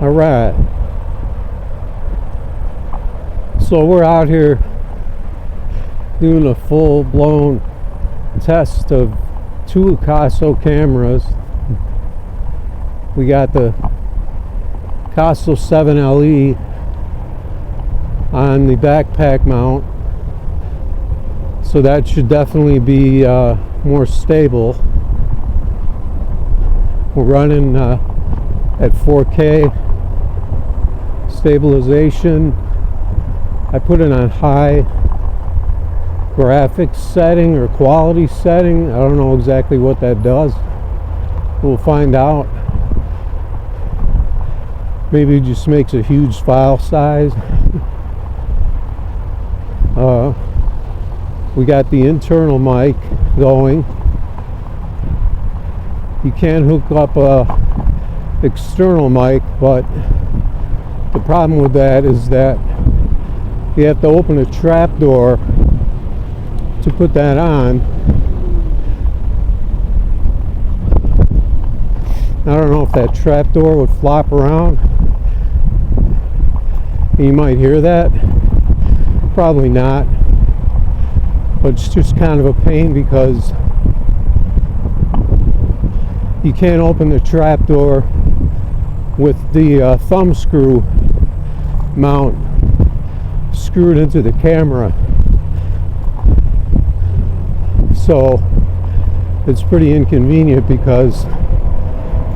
Alright, so we're out here doing a full-blown test of two Akaso cameras. We got the Akaso 7LE on the backpack mount, so that should definitely be more stable. We're running at 4K stabilization. I put it on high graphics setting or quality setting. I don't know exactly what that does. We'll find out. Maybe it just makes a huge file size. We got the internal mic going. You can hook up a external mic, but the problem with that is that you have to open a trap door to put that on. I don't know if that trap door would flop around. You might hear that. Probably not. But it's just kind of a pain because you can't open the trap door with the thumb screw mount screwed into the camera. So it's pretty inconvenient because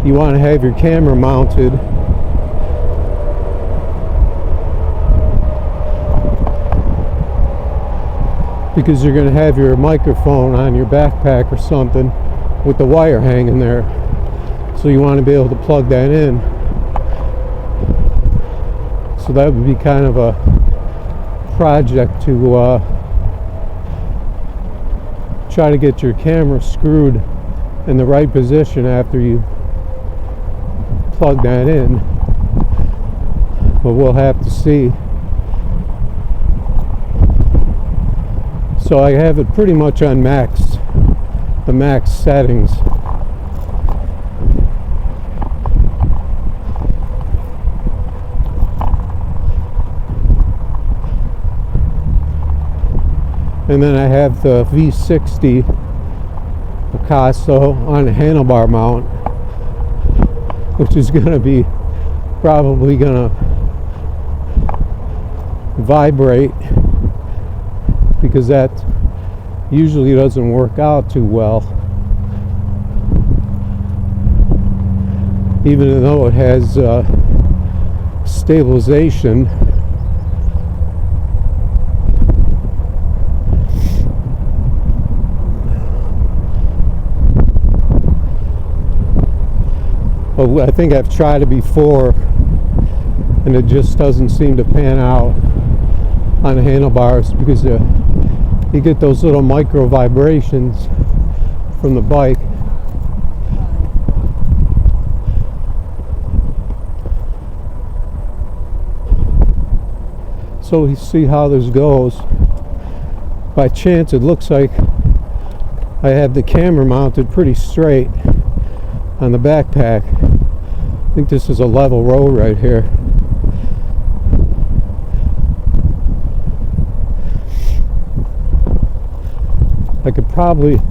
you want to have your camera mounted because you're going to have your microphone on your backpack or something with the wire hanging there. So you want to be able to plug that in. So that would be kind of a project to try to get your camera screwed in the right position after you plug that in. But we'll have to see. So I have it pretty much on the max settings. And then I have the V60 Akaso on a handlebar mount, which is going to be probably going to vibrate because that usually doesn't work out too well, even though it has stabilization. Well, I think I've tried it before and it just doesn't seem to pan out on the handlebars because you get those little micro vibrations from the bike. So we see how this goes. By chance it looks like I have the camera mounted pretty straight on the backpack. I think this is a level road right here. I could probably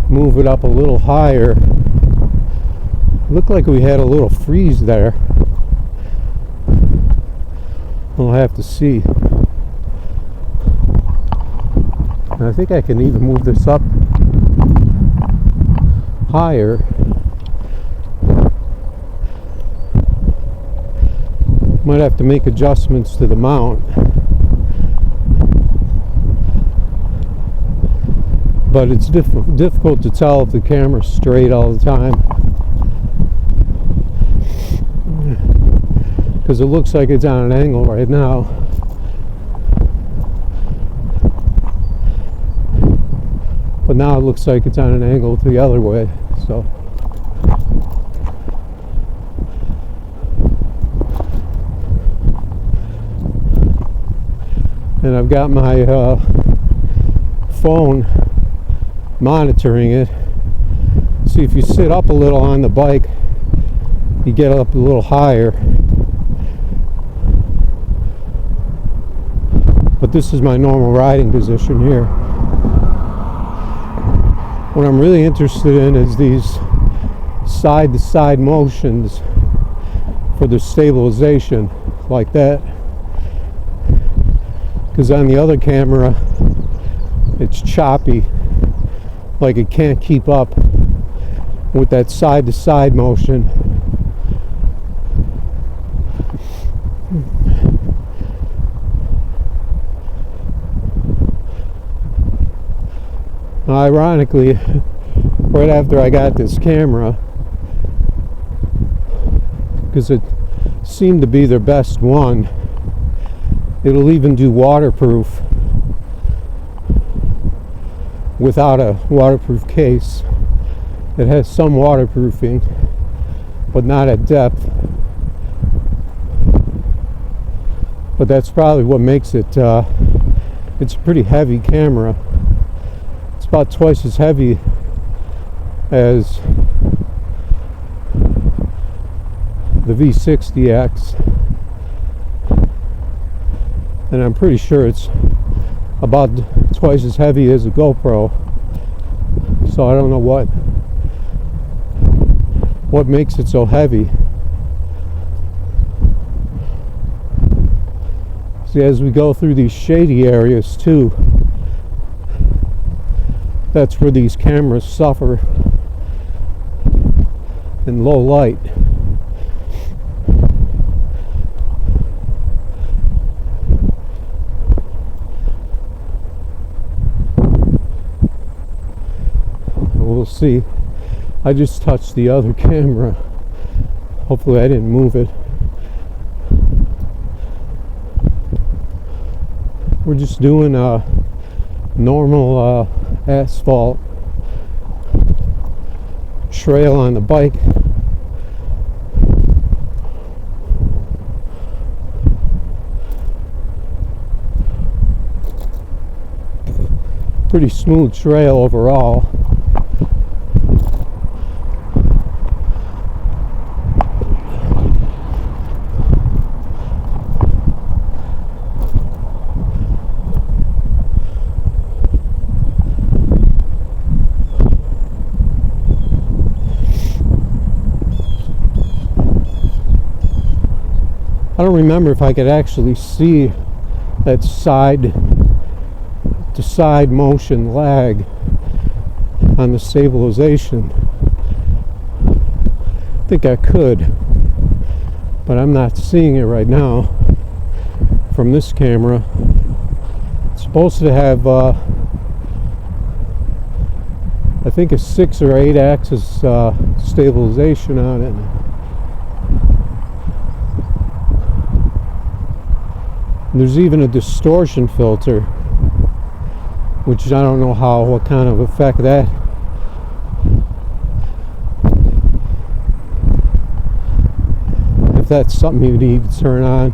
move it up a little higher. It looked like we had a little freeze there. We'll have to see. And I think I can even move this up higher. Might have to make adjustments to the mount. But it's difficult to tell if the camera's straight all the time, because it looks like it's on an angle right now. But now it looks like it's on an angle the other way. So and I've got my phone monitoring it. See, if you sit up a little on the bike, you get up a little higher. but this is my normal riding position here. What I'm really interested in is these side-to-side motions for the stabilization, like that. Because on the other camera, it's choppy, like it can't keep up with that side-to-side motion. Ironically, right after I got this camera, because it seemed to be their best one, it'll even do waterproof without a waterproof case. It has some waterproofing, but not at depth. But that's probably what makes it, it's a pretty heavy camera. It's about twice as heavy as the V60X. And I'm pretty sure it's about twice as heavy as a GoPro. So I don't know what makes it so heavy. See, as we go through these shady areas too, that's where these cameras suffer in low light. We'll see. I just touched the other camera. Hopefully I didn't move it. We're just doing a normal asphalt trail on the bike. Pretty smooth trail overall. I don't remember if I could actually see that side to side motion lag on the stabilization. I think I could, but I'm not seeing it right now from this camera. It's supposed to have I think a 6 or 8 axis stabilization on it. There's even a distortion filter, which I don't know what kind of effect that. If that's something you need to turn on.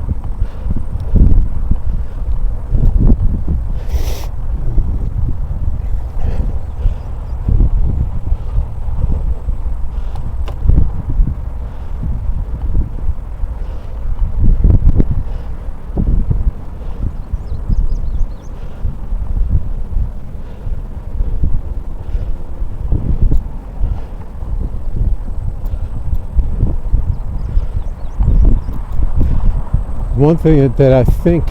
One thing that I think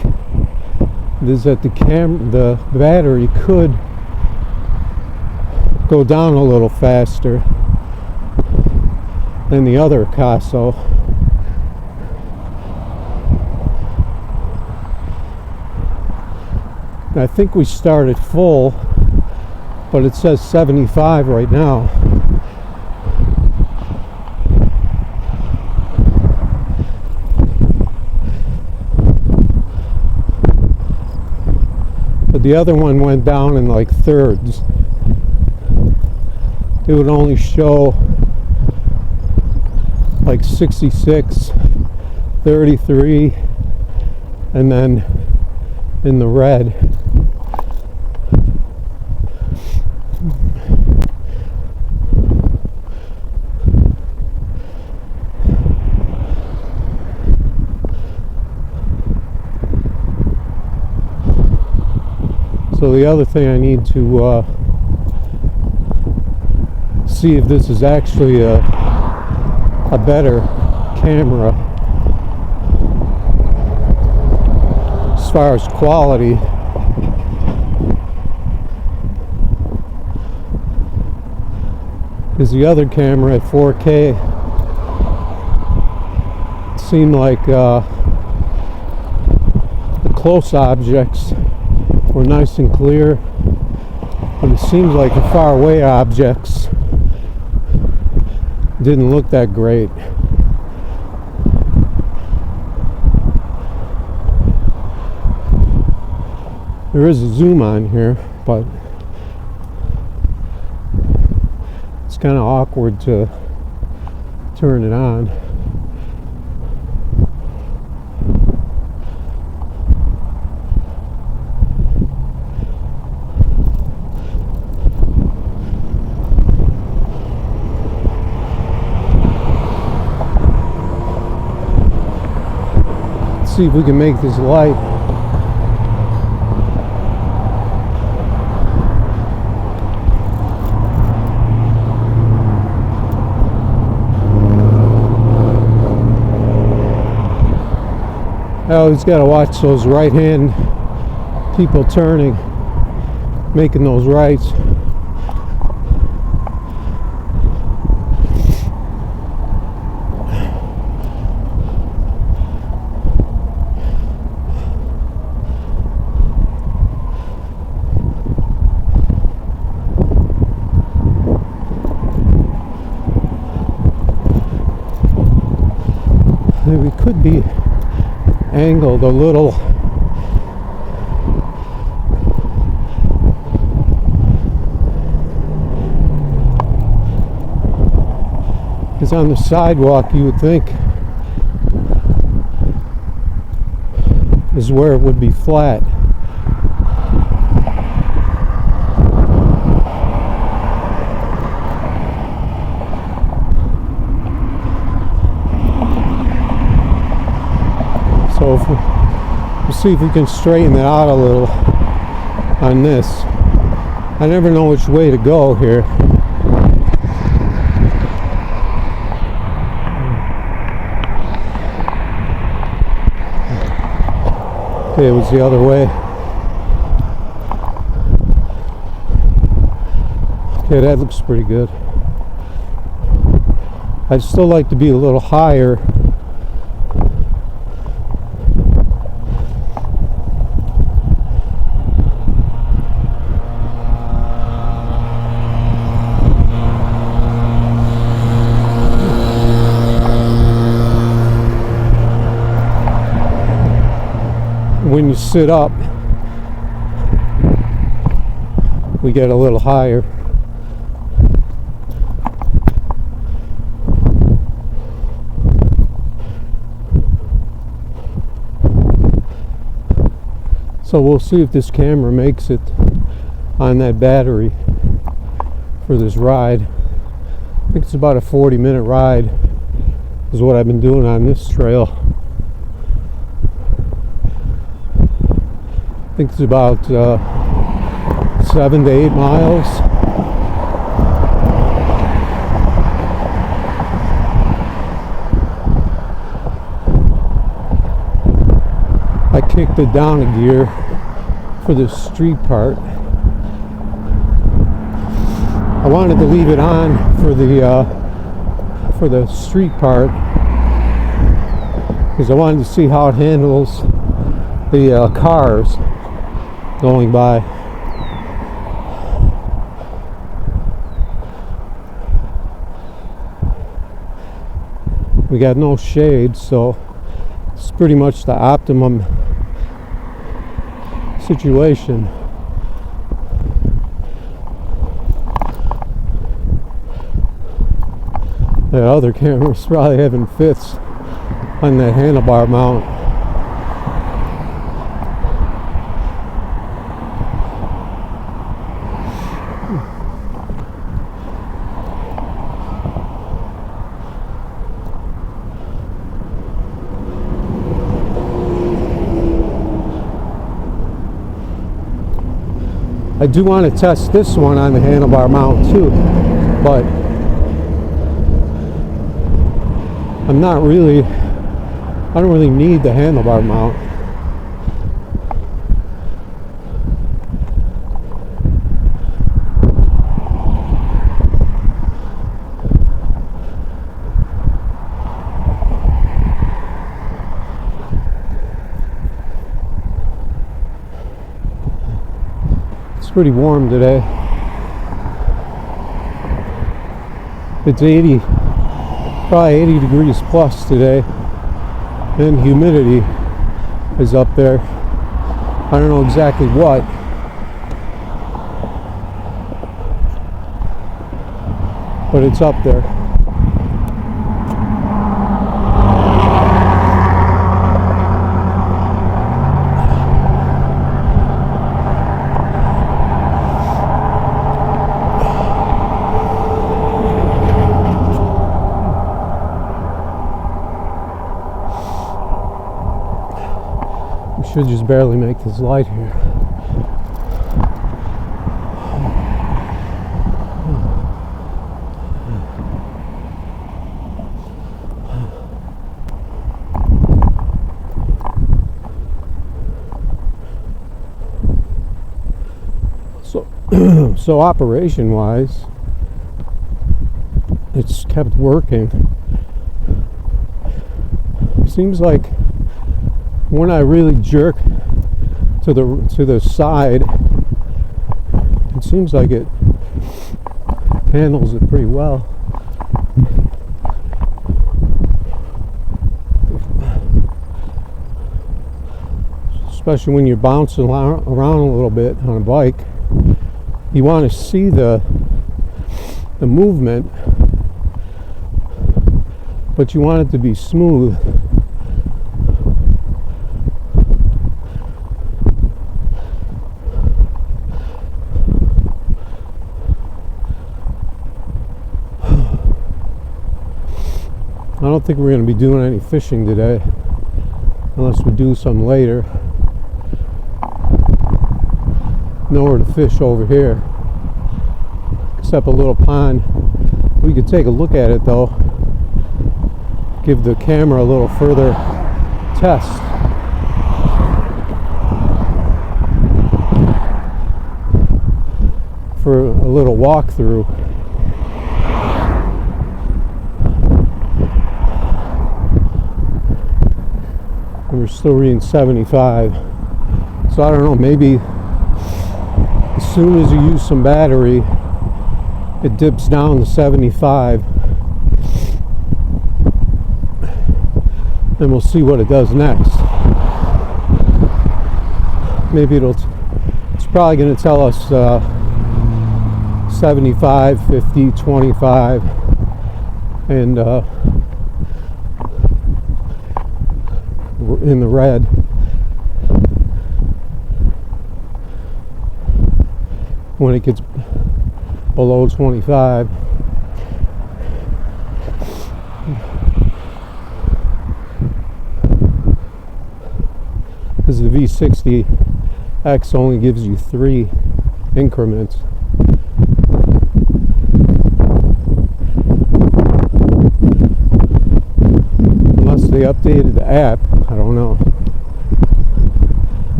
is that the battery could go down a little faster than the other Akaso. I think we started full, but it says 75 right now. The other one went down in like thirds. It would only show like 66, 33, and then in the red. So the other thing I need to see if this is actually a better camera as far as quality. Because the other camera at 4K seemed like the close objects were nice and clear, but it seems like the far away objects didn't look that great. There is a zoom on here, but it's kind of awkward to turn it on. Let's see if we can make this light. I always got to watch those right-hand people turning, making those rights. We could be angled a little. Because on the sidewalk you would think is where it would be flat. So we'll see if we can straighten it out a little on this. I never know which way to go here. Okay, it was the other way. Okay, that looks pretty good. I'd still like to be a little higher. When you sit up, we get a little higher. So we'll see if this camera makes it on that battery for this ride. I think it's about a 40-minute ride is what I've been doing on this trail. I think it's about 7 to 8 miles. I kicked it down a gear for the street part. I wanted to leave it on for the street part because I wanted to see how it handles the cars going by. We got no shade, so it's pretty much the optimum situation. The other camera's probably having fits on that handlebar mount. I do want to test this one on the handlebar mount too, but I don't really need the handlebar mount. It's pretty warm today. It's probably 80 degrees plus today, and humidity is up there. I don't know exactly what, but it's up there. Should just barely make this light here. So operation wise, it's kept working. Seems like when I really jerk to the side, it seems like it handles it pretty well. Especially when you're bouncing around a little bit on a bike, you want to see the movement, but you want it to be smooth. I don't think we're going to be doing any fishing today, unless we do some later. Nowhere to fish over here, except a little pond. We could take a look at it though. Give the camera a little further test. For a little walkthrough. We're still reading 75, so I don't know, maybe as soon as you use some battery it dips down to 75, and we'll see what it does next. Maybe it's probably going to tell us 75, 50, 25, and in the red. When it gets below 25. Because the V60X only gives you 3 increments. Unless they updated the app, I don't know.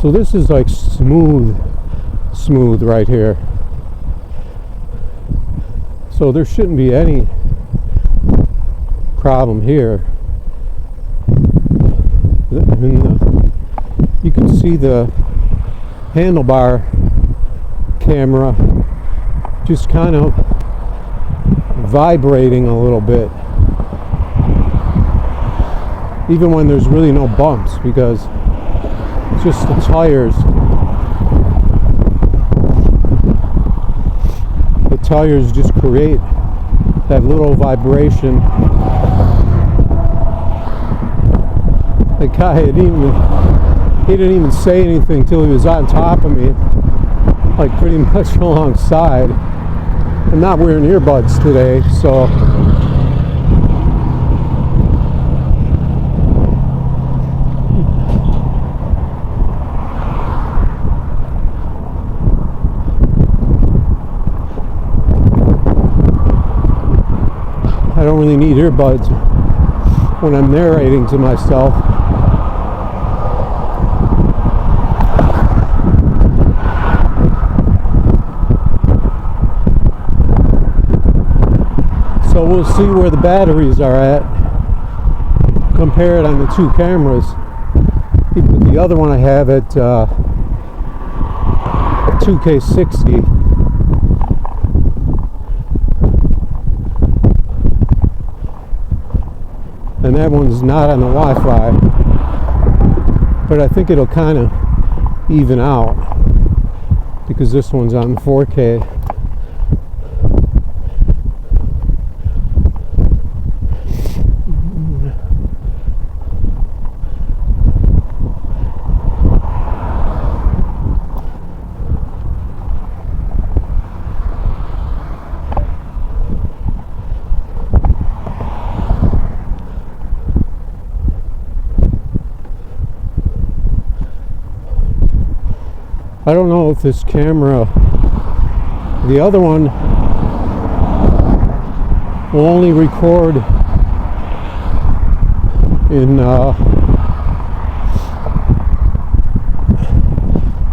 So this is like smooth right here. So there shouldn't be any problem here. You can see the handlebar camera just kind of vibrating a little bit, even when there's really no bumps, because it's just the tires. The tires just create that little vibration. The guy he didn't even say anything till he was on top of me, like pretty much alongside. I'm not wearing earbuds today, so I don't really need earbuds when I'm narrating to myself. So we'll see where the batteries are at. Compare it on the two cameras. The other one I have at 2K60. And that one's not on the Wi-Fi. But I think it'll kind of even out because this one's on 4K. I don't know if this camera, the other one, will only record in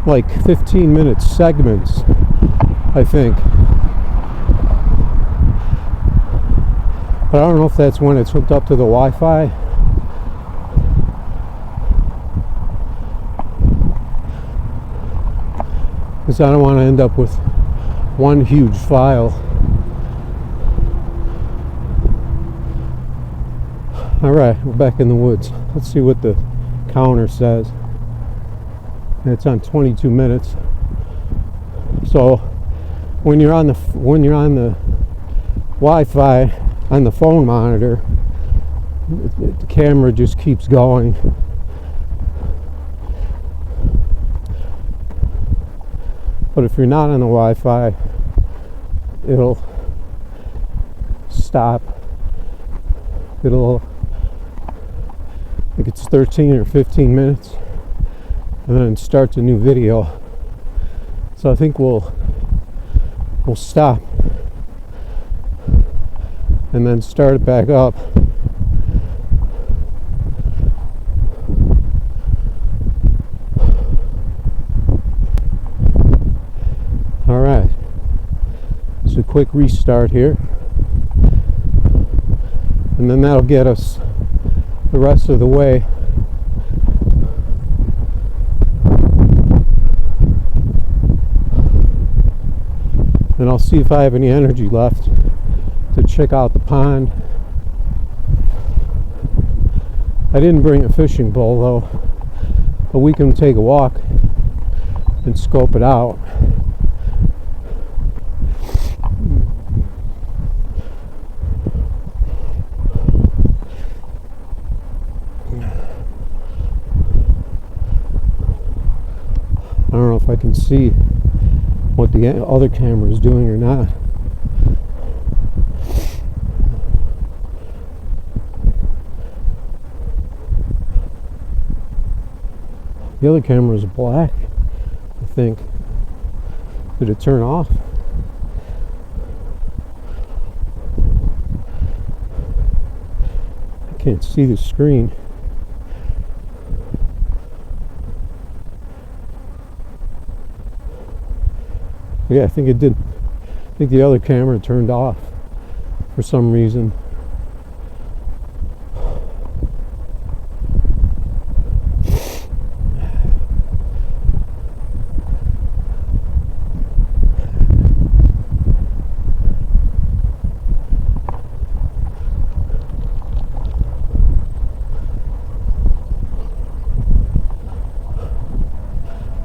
like 15-minute segments, I think. But I don't know if that's when it's hooked up to the Wi-Fi. Because I don't want to end up with one huge file. Alright, we're back in the woods. Let's see what the counter says. It's on 22 minutes. So when you're on the Wi-Fi on the phone monitor, the camera just keeps going. But if you're not on the Wi-Fi, it'll stop. It'll, I think it's 13 or 15 minutes, and then it starts a new video. So I think we'll stop and then start it back up. Alright, it's a quick restart here, and then that'll get us the rest of the way. And I'll see if I have any energy left to check out the pond. I didn't bring a fishing pole though, but we can take a walk and scope it out. I don't know if I can see what the other camera is doing or not. The other camera is black, I think. Did it turn off? I can't see the screen. Yeah, I think it did. I think the other camera turned off for some reason.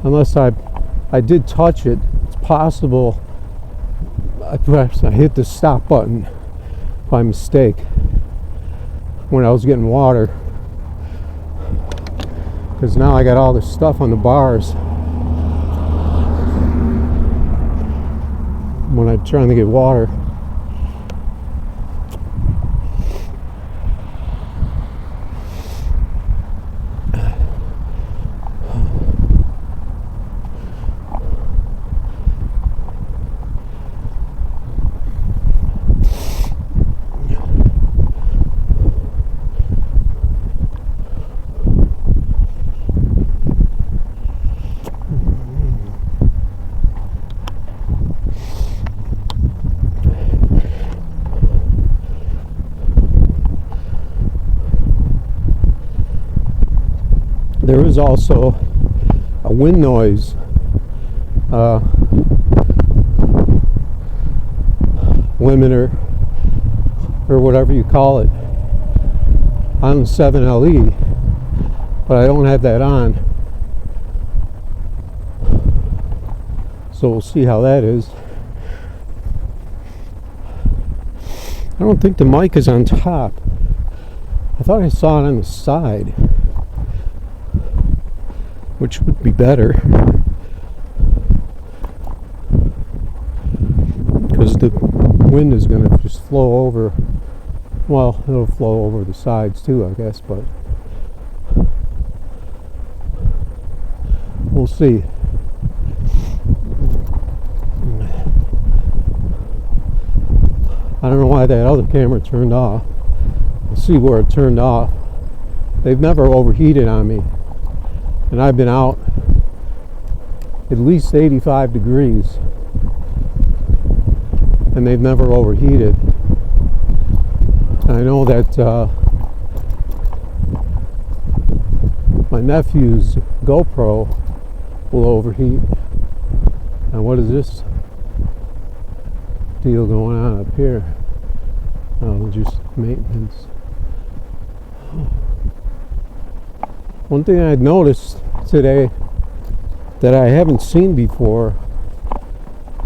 Unless I did touch it. Possible perhaps I hit the stop button by mistake when I was getting water, because now I got all this stuff on the bars when I'm trying to get water. there is also a wind noise limiter, or whatever you call it, on the 7LE, but I don't have that on, so we'll see how that is. I don't think the mic is on top. I thought I saw it on the side, which would be better, because the wind is going to just flow over. Well, it'll flow over the sides too, I guess, but we'll see. I don't know why that other camera turned off. We'll see where it turned off. They've never overheated on me, and I've been out at least 85 degrees, and they've never overheated. And I know that my nephew's GoPro will overheat. And what is this deal going on up here? Oh, just maintenance. One thing I noticed today that I haven't seen before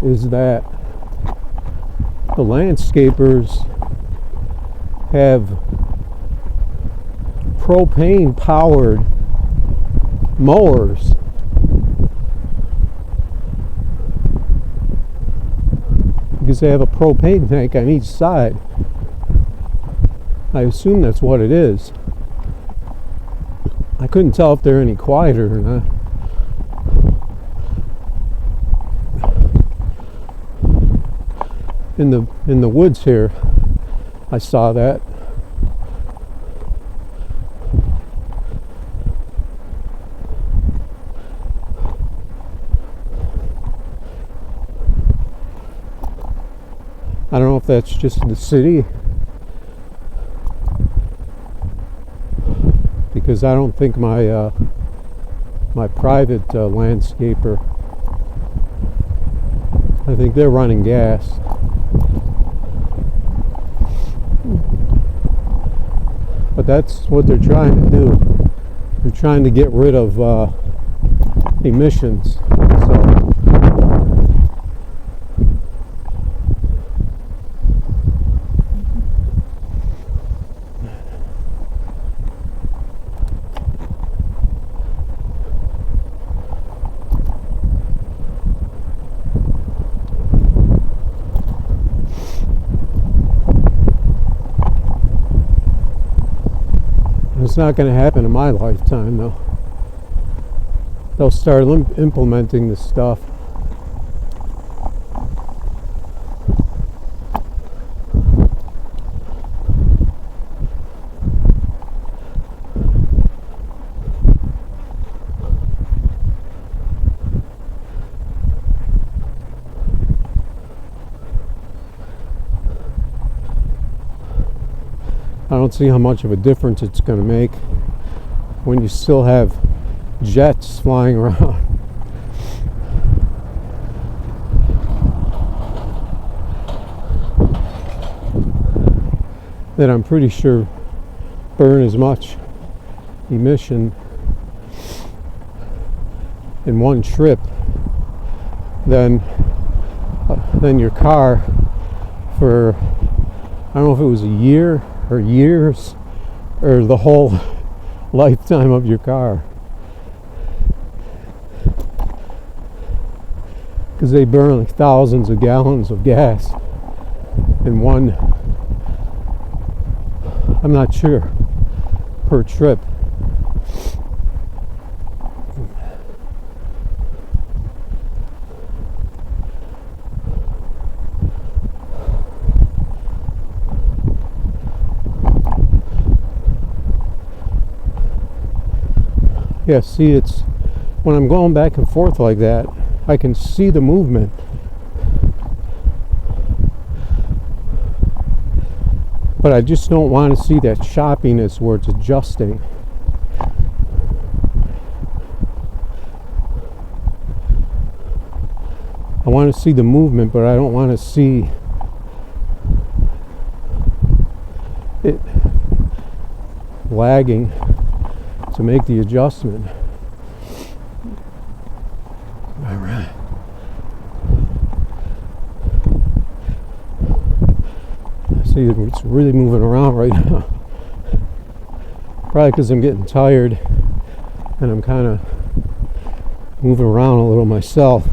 is that the landscapers have propane powered mowers. Because they have a propane tank on each side. I assume that's what it is. I couldn't tell if they're any quieter or not. In the woods here, I saw that. I don't know if that's just the city, because I don't think my my private landscaper, I think they're running gas. But that's what they're trying to do. They're trying to get rid of emissions. So it's not going to happen in my lifetime, though. They'll start implementing this stuff. I don't see how much of a difference it's going to make when you still have jets flying around. That I'm pretty sure burn as much emission in one trip than your car for, I don't know if it was a year or years or the whole lifetime of your car, because they burn like thousands of gallons of gas in one, I'm not sure, per trip. Yeah, see, it's when I'm going back and forth like that, I can see the movement. But I just don't want to see that choppiness where it's adjusting. I want to see the movement, but I don't want to see it lagging to make the adjustment. All right. See, it's really moving around right now. Probably because I'm getting tired and I'm kind of moving around a little myself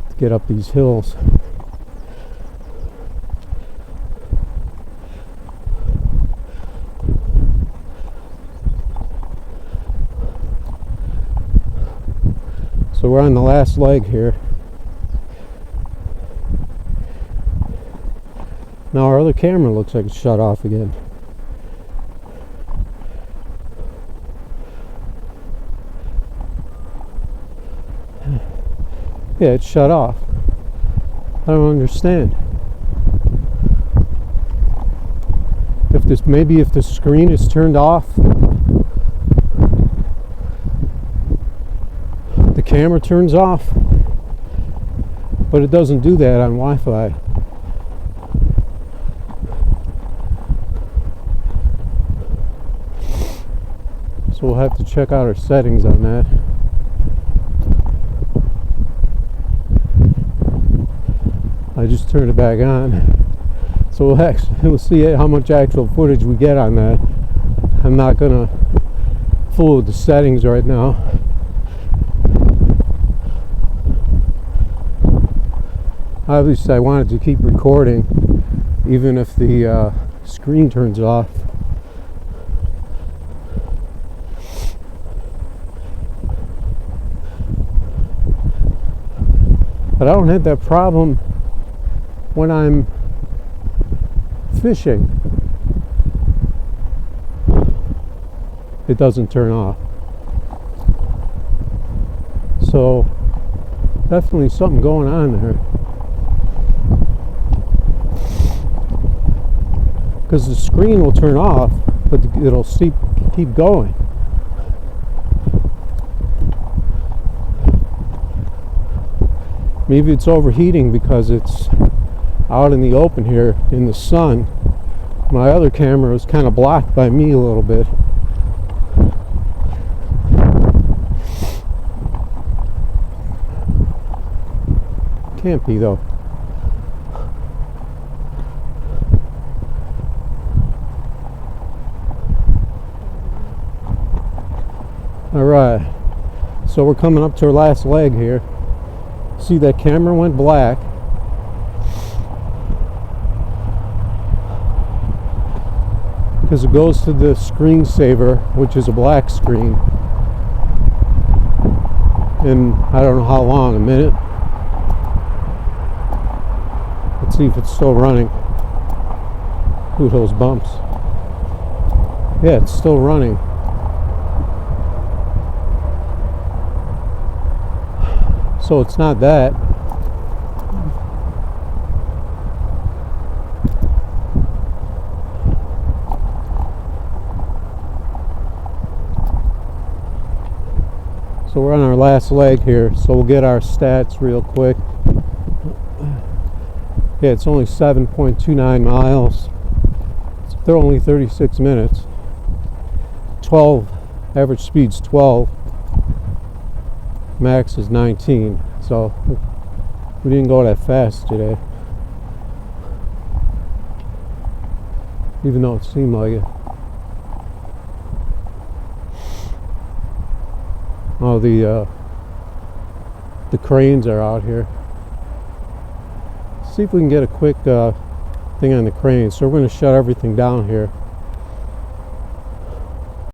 to get up these hills. So we're on the last leg here. Now our other camera looks like it's shut off again. Yeah, it's shut off. I don't understand. If this, maybe if the screen is turned off, the camera turns off, but it doesn't do that on Wi-Fi. So we'll have to check out our settings on that. I just turned it back on. So we'll see how much actual footage we get on that. I'm not gonna fool with the settings right now. Obviously I wanted to keep recording even if the screen turns off. But I don't have that problem when I'm fishing. It doesn't turn off. So definitely something going on there. Because the screen will turn off, but it'll keep going. Maybe it's overheating because it's out in the open here in the sun. My other camera is kind of blocked by me a little bit. Can't be though. All right, so we're coming up to our last leg here. See, that camera went black. Because it goes to the screensaver, which is a black screen. And I don't know how long, a minute. Let's see if it's still running. Ooh, those bumps. Yeah, it's still running. So it's not that. So we're on our last leg here, so we'll get our stats real quick. Yeah, it's only 7.29 miles. They're only 36 minutes. 12, average speed's 12. Max is 19, so we didn't go that fast today, even though it seemed like it. Oh, the cranes are out here. See if we can get a quick thing on the cranes. So we're going to shut everything down here.